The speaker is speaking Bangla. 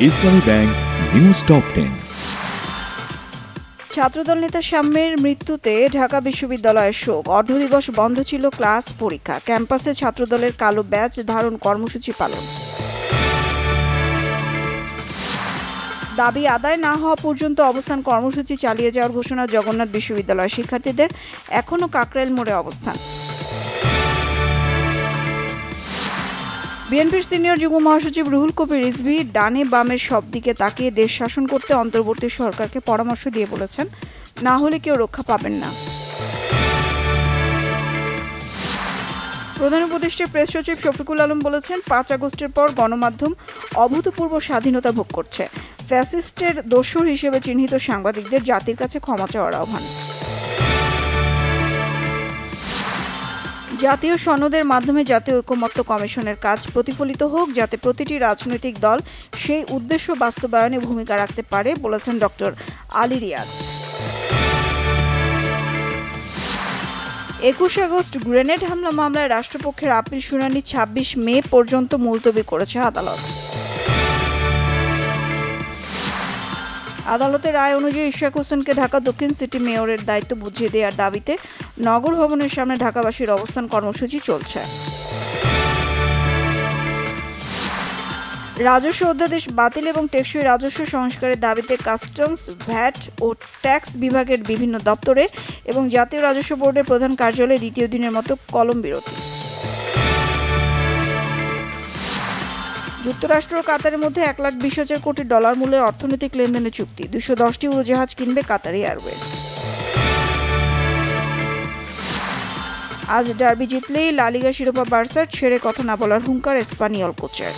ইসলামী ব্যাংক নিউজ টপ 10। ছাত্রদল নেতা শাম্মের মৃত্যুতে ঢাকা বিশ্ববিদ্যালয়ের শোক। অর্ধদিবস বন্ধ ছিল ক্লাস পরীক্ষা। ক্যাম্পাসে ছাত্রদলের কালো ব্যাজ ধারণ কর্মসূচি পালন। দাবি আদায় না হওয়া পর্যন্ত অবস্থান কর্মসূচি চালিয়ে যাওয়ার ঘোষণা জগন্নাথ বিশ্ববিদ্যালয়ের শিক্ষার্থীদের। এখনও কাকরাইল মোড়ে অবস্থান। বিএনপির সিনিয়র যুগ্ম মহাসচিব রুহুল কবির রিজভী ডানে বামের সব দিকে তাকিয়ে দেশ শাসন করতে অন্তর্বর্তী সরকারকে পরামর্শ দিয়ে বলেছেন, না হলে কেউ রক্ষা পাবেন না। প্রধান উপদেষ্টা প্রেস সচিব শফিকুল আলম বলেছেন, ৫ আগস্টের পর গণমাধ্যম অভূতপূর্ব স্বাধীনতা ভোগ করছে। ফ্যাসিস্টের দোসর হিসেবে চিহ্নিত সাংবাদিকদের জাতির কাছে ক্ষমা চাওয়ার আহ্বান। জাতীয় সনদের মাধ্যমে জাতীয় ঐকমত্য কমিশনের কাজ প্রতিফলিত হোক, যাতে প্রতিটি রাজনৈতিক দল সেই উদ্দেশ্য বাস্তবায়নে ভূমিকা রাখতে পারে, বলেছেন doctor Ali Riaz. ২১ August grenade হামলা মামলায় রাষ্ট্রপক্ষের আপিল শুনানি ২৬ মে পর্যন্ত মুলতবি করেছে আদালত। আদালতের রায় অনুযায়ী ইশরাক হোসেনকে ঢাকা দক্ষিণ সিটি মেয়রের দায়িত্ব বুঝিয়ে দেওয়ার দাবিতে নগর ভবনের সামনে ঢাকাবাসীর অবস্থান কর্মসূচি চলছে। রাজস্ব অধ্যাদেশ বাতিল এবং টেকসই রাজস্ব সংস্কারের দাবিতে কাস্টমস, ভ্যাট ও ট্যাক্স বিভাগের বিভিন্ন দপ্তরে এবং জাতীয় রাজস্ব বোর্ডের প্রধান কার্যালয়ে দ্বিতীয় দিনের মতো কলম বিরতি। যুক্তরাষ্ট্র ও কাতারের মধ্যে $1,20,000 কোটি মূল্যের অর্থনৈতিক লেনদেনের চুক্তি। 210টি উড়োজাহাজ কিনবে কাতারি এয়ারওয়েজ। আজ ডার্বি জিতলেই লা লিগা শিরোপা বার্সার, ছেড়ে কথা না বলার হুঙ্কার স্পানিয়ল কোচের।